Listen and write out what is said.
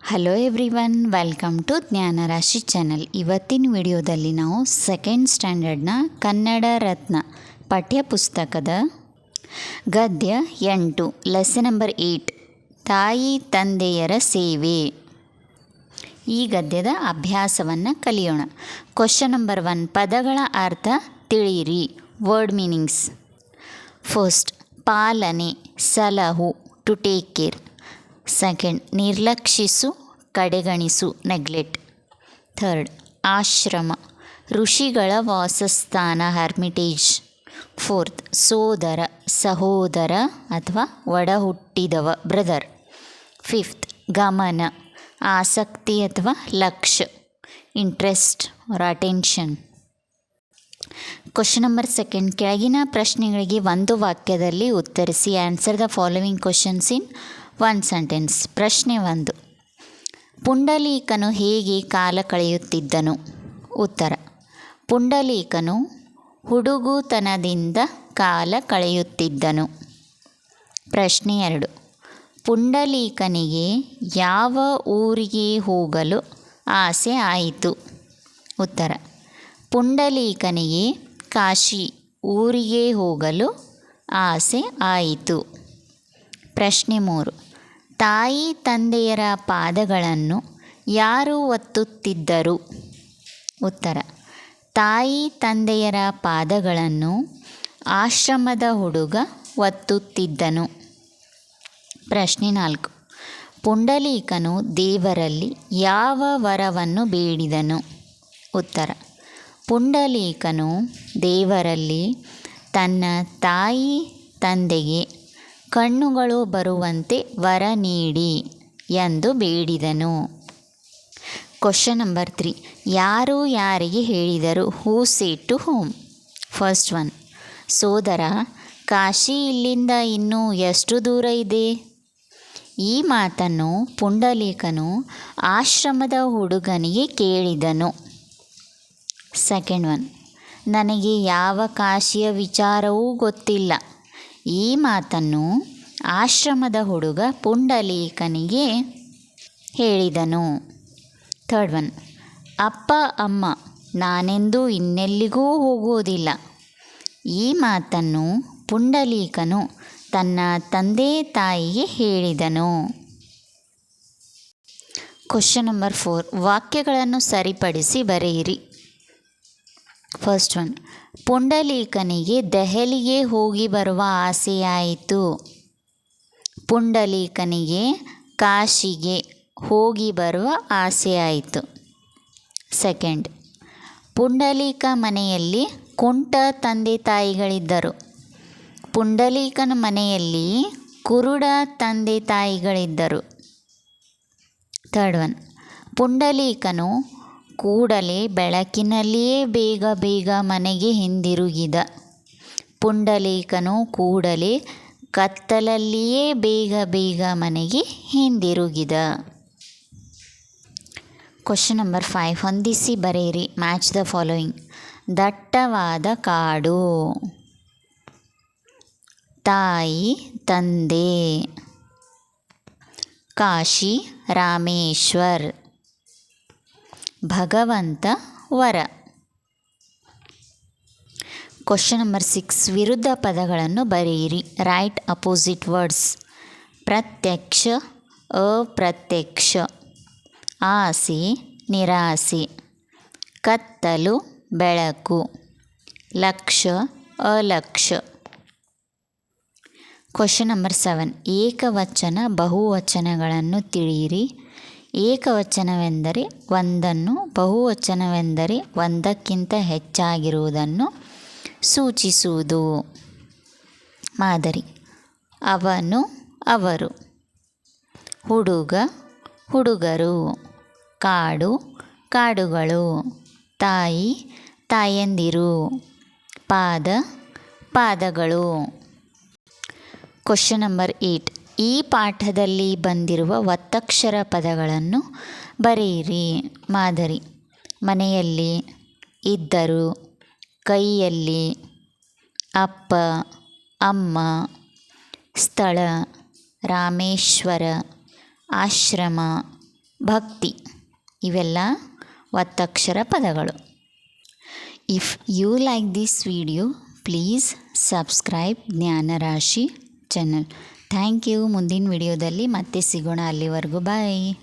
Hello everyone, welcome to Jnanarashi channel. ಇವತ್ತಿನ ವಿಡಿಯೋದಲ್ಲಿ ನಾವು ಸೆಕೆಂಡ್ ಸ್ಟ್ಯಾಂಡರ್ಡ್ನ ಕನ್ನಡ ರತ್ನ ಪಠ್ಯಪುಸ್ತಕದ ಗದ್ಯ 8 ಲೆಸನ್ ನಂಬರ್ 8 ತಾಯಿ ತಂದೆಯರ ಸೇವೆ ಈ ಗದ್ಯದ ಅಭ್ಯಾಸವನ್ನು ಕಲಿಯೋಣ. ಕ್ವಶನ್ ನಂಬರ್ 1, ಪದಗಳ ಅರ್ಥ ತಿಳಿಯಿರಿ. Word meanings. ಫಸ್ಟ್, ಪಾಲನೆ, ಸಲಹು, ಟು ಟೇಕ್ ಕೇರ್. ಸೆಕೆಂಡ್, ನಿರ್ಲಕ್ಷಿಸು, ಕಡೆಗಣಿಸು, ನೆಗ್ಲೆಕ್ಟ್. ಥರ್ಡ್, ಆಶ್ರಮ, ಋಷಿಗಳ ವಾಸಸ್ಥಾನ, ಹರ್ಮಿಟೇಜ್. ಫೋರ್ತ್, ಸೋದರ, ಸಹೋದರ ಅಥವಾ ಒಡ ಹುಟ್ಟಿದವ, ಬ್ರದರ್. ಫಿಫ್ತ್, ಗಮನ, ಆಸಕ್ತಿ ಅಥವಾ ಲಕ್ಷ್ಯ, interest or attention. Question number 2, ಕೆಳಗಿನ ಪ್ರಶ್ನೆಗಳಿಗೆ ಒಂದು ವಾಕ್ಯದಲ್ಲಿ ಉತ್ತರಿಸಿ. Answer the following questions in 1 sentence. ಪ್ರಶ್ನೆ 1, ಪುಂಡಲೀಕನು ಹೇಗೆ ಕಾಲ ಕಳೆಯುತ್ತಿದ್ದನು? ಉತ್ತರ, ಪುಂಡಲೀಕನು ಹುಡುಗುತನದಿಂದ ಕಾಲ ಕಳೆಯುತ್ತಿದ್ದನು. ಪ್ರಶ್ನೆ 2, ಪುಂಡಲೀಕನಿಗೆ ಯಾವ ಊರಿಗೆ ಹೋಗಲು ಆಸೆ ಆಯಿತು? ಉತ್ತರ, ಪುಂಡಲೀಕನಿಗೆ ಕಾಶಿ ಊರಿಗೆ ಹೋಗಲು ಆಸೆ ಆಯಿತು. ಪ್ರಶ್ನೆ 3, ತಾಯಿ ತಂದೆಯರ ಪಾದಗಳನ್ನು ಯಾರು ಒತ್ತುತ್ತಿದ್ದರು? ಉತ್ತರ, ತಾಯಿ ತಂದೆಯರ ಪಾದಗಳನ್ನು ಆಶ್ರಮದ ಹುಡುಗ ಒತ್ತುತ್ತಿದ್ದನು. ಪ್ರಶ್ನೆ 4, ಪುಂಡಲೀಕನು ದೇವರಲ್ಲಿ ಯಾವ ವರವನ್ನು ಬೇಡಿದನು? ಉತ್ತರ, ಪುಂಡಲೀಕನು ದೇವರಲ್ಲಿ ತನ್ನ ತಾಯಿ ತಂದೆಗೆ ಕಣ್ಣುಗಳು ಬರುವಂತೆ ವರ ನೀಡಿ ಎಂದು ಬೇಡಿದನು. ಕ್ವಶನ್ ನಂಬರ್ 3, ಯಾರು ಯಾರಿಗೆ ಹೇಳಿದರು? Who said to whom? First one, ಸೋದರ, ಕಾಶಿ ಇಲ್ಲಿಂದ ಇನ್ನೂ ಎಷ್ಟು ದೂರ ಇದೆ? ಈ ಮಾತನ್ನು ಪುಂಡಲೀಕನು ಆಶ್ರಮದ ಹುಡುಗನಿಗೆ ಕೇಳಿದನು. ಸೆಕೆಂಡ್ ಒನ್, ನನಗೆ ಯಾವ ಕಾಶಿಯ ವಿಚಾರವೂ ಗೊತ್ತಿಲ್ಲ. ಈ ಮಾತನ್ನು ಆಶ್ರಮದ ಹುಡುಗ ಪುಂಡಲೀಕನಿಗೆ ಹೇಳಿದನು. ಥರ್ಡ್ ಒನ್, ಅಪ್ಪ ಅಮ್ಮ, ನಾನೆಂದೂ ಇನ್ನೆಲ್ಲಿಗೂ ಹೋಗುವುದಿಲ್ಲ. ಈ ಮಾತನ್ನು ಪುಂಡಲೀಕನು ತನ್ನ ತಂದೆ ತಾಯಿಗೆ ಹೇಳಿದನು. ಕ್ವಶನ್ ನಂಬರ್ 4, ವಾಕ್ಯಗಳನ್ನು ಸರಿಪಡಿಸಿ ಬರೆಯಿರಿ. ಫಸ್ಟ್ ಒನ್, ಪುಂಡಲೀಕನಿಗೆ ದೆಹಲಿಗೆ ಹೋಗಿ ಬರುವ ಆಸೆಯಾಯಿತು. ಪುಂಡಲೀಕನಿಗೆ ಕಾಶಿಗೆ ಹೋಗಿ ಬರುವ ಆಸೆಯಾಯಿತು. ಸೆಕೆಂಡ್, ಪುಂಡಲೀಕ ಮನೆಯಲ್ಲಿ ಕುಂಟ ತಂದೆ ತಾಯಿಗಳಿದ್ದರು. ಪುಂಡಲೀಕನ ಮನೆಯಲ್ಲಿ ಕುರುಡ ತಂದೆ ತಾಯಿಗಳಿದ್ದರು. ಥರ್ಡ್ ಒನ್, ಪುಂಡಲೀಕನು ಕೂಡಲೇ ಬೆಳಕಿನಲ್ಲಿಯೇ ಬೇಗ ಬೇಗ ಮನೆಗೆ ಹಿಂದಿರುಗಿದ. ಪುಂಡಲೀಕನು ಕೂಡಲೇ ಕತ್ತಲಲ್ಲಿಯೇ ಬೇಗ ಬೇಗ ಮನೆಗೆ ಹಿಂದಿರುಗಿದ. ಕ್ವಶನ್ ನಂಬರ್ 5, ಹೊಂದಿಸಿ ಬರೆಯಿರಿ. Match the following. ದಟ್ಟವಾದ ಕಾಡು, ತಾಯಿ ತಂದೆ, ಕಾಶಿ ರಾಮೇಶ್ವರ್, ಭಗವಂತ ವರ. ಕ್ವಶನ್ ನಂಬರ್ 6, ವಿರುದ್ಧ ಪದಗಳನ್ನು ಬರೆಯಿರಿ. Right opposite words. ಪ್ರತ್ಯಕ್ಷ, ಅಪ್ರತ್ಯಕ್ಷ, ಆಸೆ, ನಿರಾಸೆ, ಕತ್ತಲು, ಬೆಳಕು, ಲಕ್ಷ್ಯ, ಅಲಕ್ಷ್ಯ. ಕ್ವಶನ್ ನಂಬರ್ 7, ಏಕವಚನ ಬಹುವಚನಗಳನ್ನು ತಿಳಿಯಿರಿ. ಏಕವಚನವೆಂದರೆ ಒಂದನ್ನು, ಬಹುವಚನವೆಂದರೆ ಒಂದಕ್ಕಿಂತ ಹೆಚ್ಚಾಗಿರುವುದನ್ನು ಸೂಚಿಸುವುದು. ಮಾದರಿ: ಅವನು, ಅವರು, ಹುಡುಗ, ಹುಡುಗರು, ಕಾಡು, ಕಾಡುಗಳು, ತಾಯಿ, ತಾಯಂದಿರು, ಪಾದ, ಪಾದಗಳು. ಕ್ವಶನ್ ನಂಬರ್ 8, ಈ ಪಾಠದಲ್ಲಿ ಬಂದಿರುವ ಒತ್ತಕ್ಷರ ಪದಗಳನ್ನು ಬರೆಯಿರಿ. ಮಾದರಿ: ಮನೆಯಲ್ಲಿ, ಇದ್ದರು, ಕೈಯಲ್ಲಿ, ಅಪ್ಪ, ಅಮ್ಮ, ಸ್ಥಳ, ರಾಮೇಶ್ವರ, ಆಶ್ರಮ, ಭಕ್ತಿ ಇವೆಲ್ಲ ಒತ್ತಕ್ಷರ ಪದಗಳು. If you like this video please subscribe Jnanarashi channel. Thank you. ಮುಂದಿನ ವಿಡಿಯೋದಲ್ಲಿ ಮತ್ತೆ ಸಿಗೋಣ. ಅಲ್ಲಿವರೆಗೂ ಬಾಯ್.